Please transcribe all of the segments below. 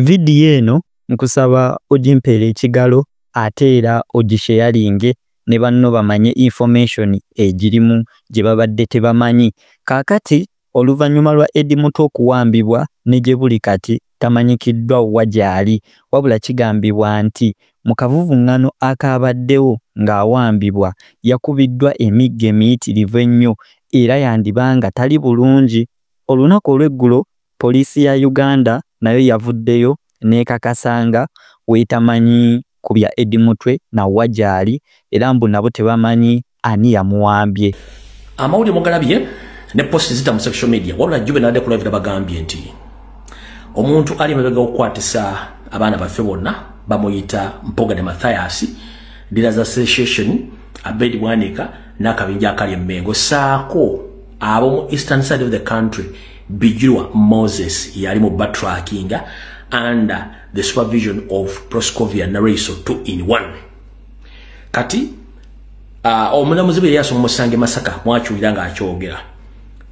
Video eno nkusaba ogimpeera ekigalo ate era ogisharinge ne banno bamanye information egirimu gye babadde tebamanyi. Kaakati oluvannyuma lwa Eddie Mutwe okuwambibwa ne gye buli kati tamanyikiddwa wa gyali, wabula kigambibwa nti mu kavuvuŋŋano akaabaddewo ng'awambibwa yakubiddwa emiggo emiyitirivu ennyo era yandibanga tali bulungi. Olunaku olw'eggulo poliisi ya Uganda nayo yavuddeyo n'ekakasanga weetamanyi ku bya Eddie Mutwe na wajali era mbu nabo tebamanyi ani yamuwambye. Amawulire mugalabye ne posti zita mu social media wabula Jube nadde ku live bagambye nti omuntu ali mabega okukwatisa abaana baffe bonna bamuyita Mpoga ne Mathias Dealers Association Abedi Bwanika n'akabinja akali Mmengo saako abo mu eastern side of the country Bijirwa Moses yali mu backtracking under the supervision of Proscovia Nareso 2-in-1. Kati omulamuzi bwe yaso musange Masaka mwachuira nga akyogera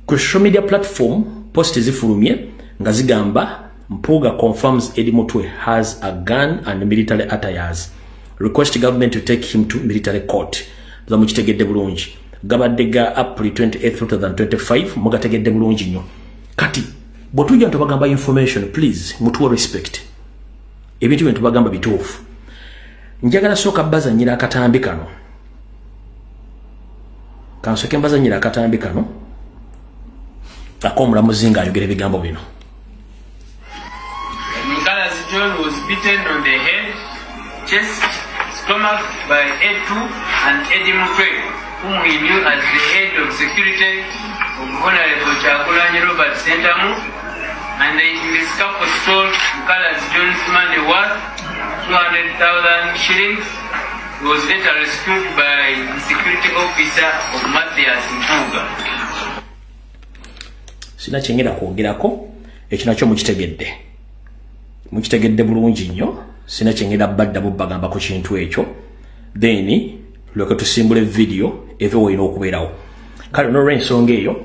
ku social media platform post zifulumye nga zigamba Mpuga confirms Eddie Mutwe has a gun and military attires, request government to take him to military court. Zamukitegedde bulungi gabaddega April 28, 2025 mugategedde bulungi nnyo. Kati bwetujja ntubagamba information please mutuwe respect ebintu bye ntubagamba bituufu. Njagala sooka baza nyira akatambi kano kansoke mbaza nyira akatambi kano akomulamuzi nga ayogera ebigambo bino. Mkalazi John was beaten on the head, chest, stomach by A2 and Eddie Mutwe, whom he knew as the head of security of Honorable Chakulani Robert Sentamu, and in the scaffold stole Mkalazi John's money worth 200,000 shillings. He was later rescued by the security officer of Mathias Mpuga. Sina kyengera kwogerako ekyo nakyo mukitegedde bulungi nnyo, sina kyengera badda bubagamba ku kintu ekyo then lweke tusimbule video eve woyina okubeerawo. Kale n'olw'ensonga eyo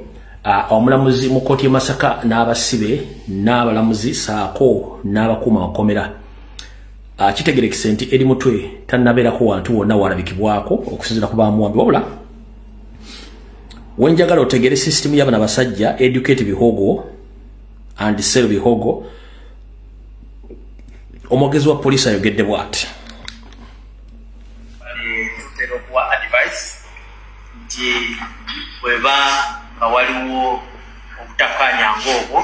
omulamuzi mu kkooti y'e Masaka n'abasibe n'abalamuzi saako n'abakuuma makomera kitegerekese nti Eddie Mutwe tannabeerako wantu wonna walabikibwako okusinziira ku bamuwambi wabula wenjagala otegere system y'abana basajja Educate Bihogo and Sell Bihogo. Omwogezi wa poliisi ayogedde bw'ati. Tutera okuwa advice nti bweba nga waliwo obutakkaanya ng'obwo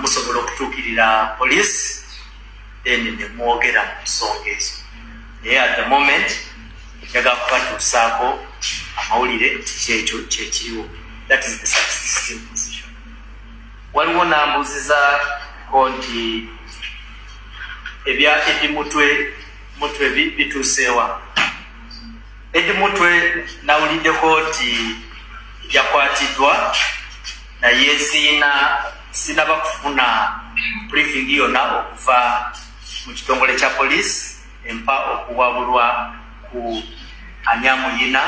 musobola okutuukirira poliisi then ne mwogera mu nsonga ezo. Naye at the moment njagala kubatuusaako amawulire nti kyekyo kyekiriwo. That is the subsisting position. Waliwo n'ambuuzizaako nti ebya Eddie Mutwe bituuseewa. Eddie Mutwe nawuliddeko nti yakwatiddwa naye sinaba kufuna briefing yonna okuva mu kitongole kya poliisi empa okuwabulwa ku anyamuyina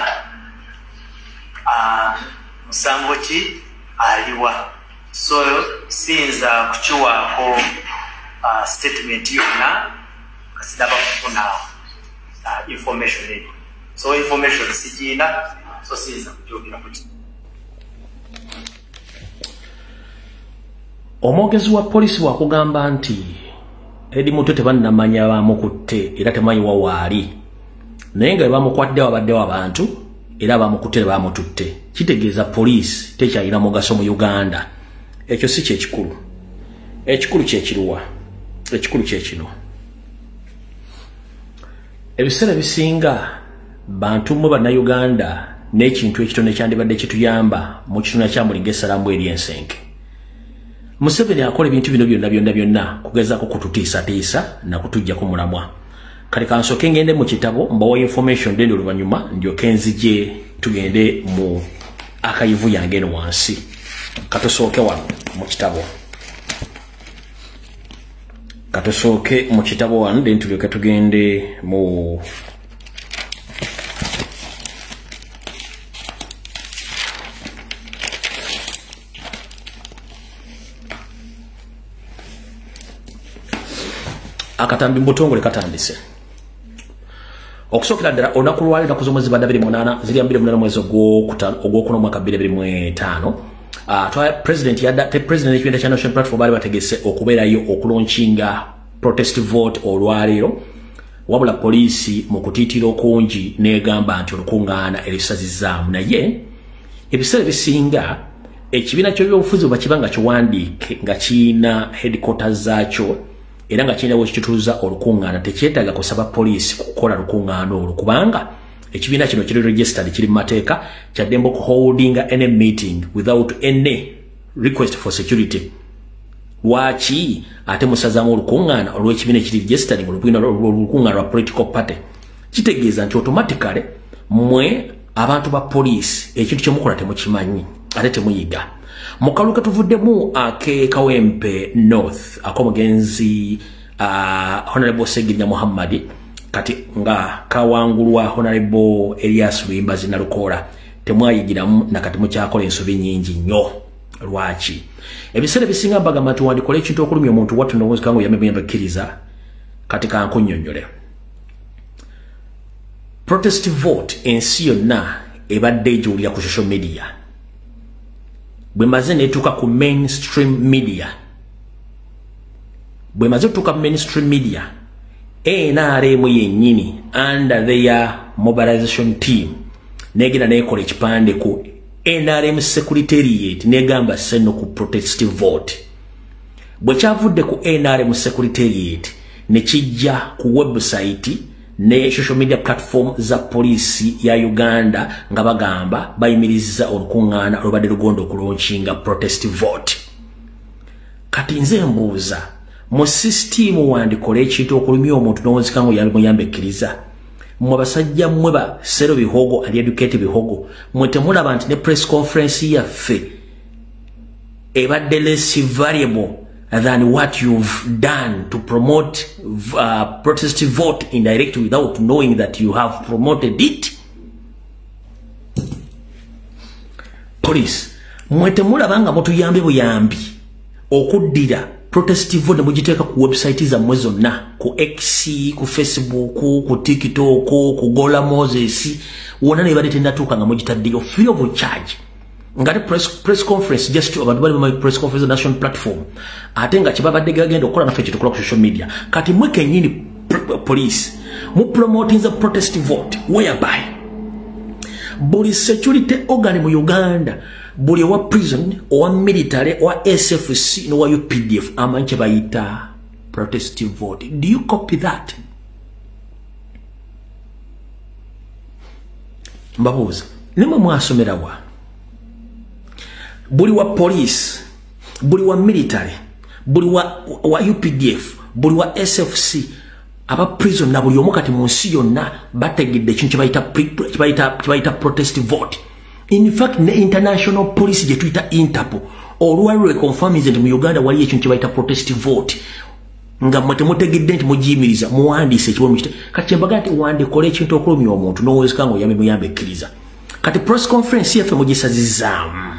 musango ki aliwa, so siyinza kukiwaako statement yonna kasinaba kufuna information eyo, so information sigiina, so siyinza kugyogera ku kino. Omwogezi wa poliisi bw'akugamba nti Eddie Mutwe tebannamanya bamukutte era temanyi wawaali, naye nga bamukwatidde wabaddewo abantu era bamukutte ne bamututte, kitegeeza poliisi tekyalina mugaso mu Uganda. Ekyo si kyekikulu. Ekikulu kyekiruwa? Ekikulu kyekino. Ebiseera bisinga bantu mu bannayuganda n'ekintu ekitono ekyandibadde kituyamba mu kitundu kya Mulinga Essalamu eri ensenke. Museveni akola ebintu bino byonna kugezaako kututiisatiisa na kutujja ku mulamwa. Kale kansooke ngende mu kitabo mbawa information dende oluvannyuma ndyoke nzije tugende mu akayivu yange eno wansi. Katusooke wano mu kitabo. Katusooke mu kitabo wano then tulyoke tugende mu akatambi mbutongole katandise okusokera ddala olunaku lwali ennaku z'omwezi ba 28 ziri 28 mwezi ogwokuna omwaka 2025 president y'ekibiina kya National Platform baali bategese okubeerayo okulaunchinga protest vote olwaleero wabula poliisi mu kutiitira okungi n'egamba nti olukuŋŋaana erisazizaamu naye ebiseera ebisinga ekibiina ky'ebyobufuzi bwe kiba nga kiwandiike nga kiina headquarters zaakyo era nga kiina bwekitutuuza olukuŋŋaana tekyetaaga kusaba poliisi kukola lukuŋŋaana olwo kubanga ekibiina kino kiri registered kiri mu mateeka kyaddembe okuholdinga any meeting without any request for security. Lwaki ate musazaamu olukuŋŋaana olw'ekibiina ekiri registered olukuŋŋaana lwa political party kitegeeza nti automatically mmwe abantu ba poliisi ekintu kyemukola temukimanyi ate temuyiga. Mu kalulu ke tuvuddemu ake Kawempe North ak'omugenzi Honorable Seginya Muhammad kati nga kawangulwa Honorable Elias Lwimbazi Nalukola temwayigiramu nakati mukyakola ensobi nyingi nnyo. Lwaki ebiseera bisinga mbagamba nti wandikola ekintu okulumya omuntu wattu ndowooza kangu yambekkiriza kati kankunnyonnyole. Protest vote ensi yonna ebadde egiwulira ku social media bwe maze netuuka ku mainstream media NRM yennyini under their mobilization team negenda nekola ekipande ku NRM Secretariat negamba seno ku protest vote. Bwe kyavudde ku NRM Secretariat ne kijja ku website ne social media platform za polisi ya Uganda nga bagamba bayimiriza olukuŋŋaana olubadde lugonda okulaunchinga protest vote. Kati nze mbuuza mu system wandikola ekintu okulumya omuntu n'owunzika ngo yambekkiriza mmwe basajja mmwe ba Sero Bihogo ali Educate Bihogo mmwe temulaba nti ne press conference yaffe ebadde less variable than what you've done to promote protest vote indirectly without knowing that you have promoted it. Police mmwe temulaba nga mutuyambe buyambi okuddira protest vote mujiteeka ku website za mmwe zonna ku X, ku Facebook, ku TikTok, ku Gola Moses wona ne bali tendatuuka nga mujitaddeyo free of charge. Ngati press conference just abantu bali mu press conference national platform ate nga kibabadde gagenda okukola naffe kitukola ku social media kati mwe kenyini police mu promoting the protest vote whereby buli security organ mu Uganda buli wa prison or military or SFC no wa UPDF amanche bayita protest vote. Do you copy that? Mbabuza nimwe mwasomerawa buli wa police buli wa military buli wa UPDF buli wa SFC aba prison na buli omukati mu nsi yonna bategedde ekintu kibayita protest vote. In fact ne international police je tuita Interpol olwalwe confirms nti mu Uganda wali ekintu kibayita protest vote nga mutegedde nti mujimiriza muwandiise ekibomu kite kati mbaga nti wandikola ekintu okulumya omuntu n'owezeka ngo yambekkiriza kati press conference yaffe mugisazizaamu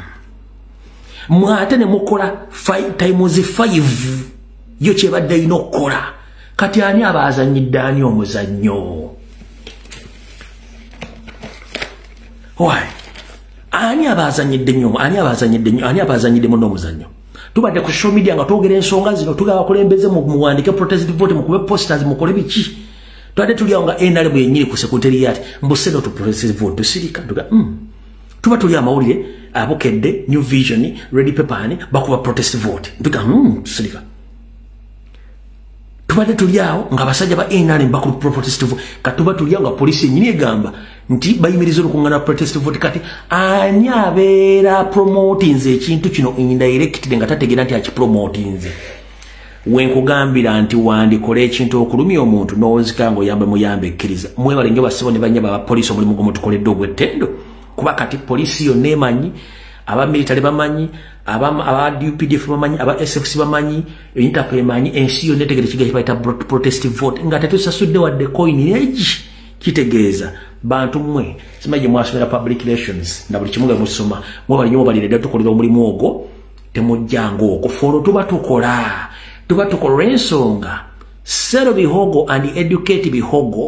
mwate ne mukola 5 times 5 yo kyebadde ino okukola kati ani abazanyidde ani omuzannyo why ani abazanyidde nnyo ani abazanyidde muno omuzannyo tubadde ku social media nga twogera ensonga zino tugaba kulembeze mu muwandike protest vote mukube posters mukole biki twadde tuliawo nga NRM yennyini ku secretariat mbuseno tu protest vote tusirika tuba tuli amawulire abokedde New Vision Ready Paper bakuba protest vote ntuga tusirika tubadde tuliawo nga abasajja ba NRM bakuba protest vote katuba tuliawo nga polisi yennyini egamba nti bayimiriza olukuŋŋaana protest vote kati ani abeera promotinze ekintu kino indirectly nga tategeera nti akipromotinze wenkugambira nti wandikola ekintu okulumya omuntu n'owunzika ngo yambe muyambekkiriza mwebalenge basibo ne banyaba abapoliisi omulimu gwe mutukoledde ogw'ettendo kuba kati polisi yonna emanyi abamilitale bamanyi aba UPDF bamanyi aba SFC bamanyi Interpol emanyi ensi yonna etegere kiga kibayita protest vote nga tetusasudde wadde coin egi kitegeeza bantu mmwe simaje mwasomera public relations na buli kimu nga musoma mwe bali nyo balire tukolera omulimu ogwo temujjango okufolo tuba tukola ensonga sell Bihogo and educate Bihogo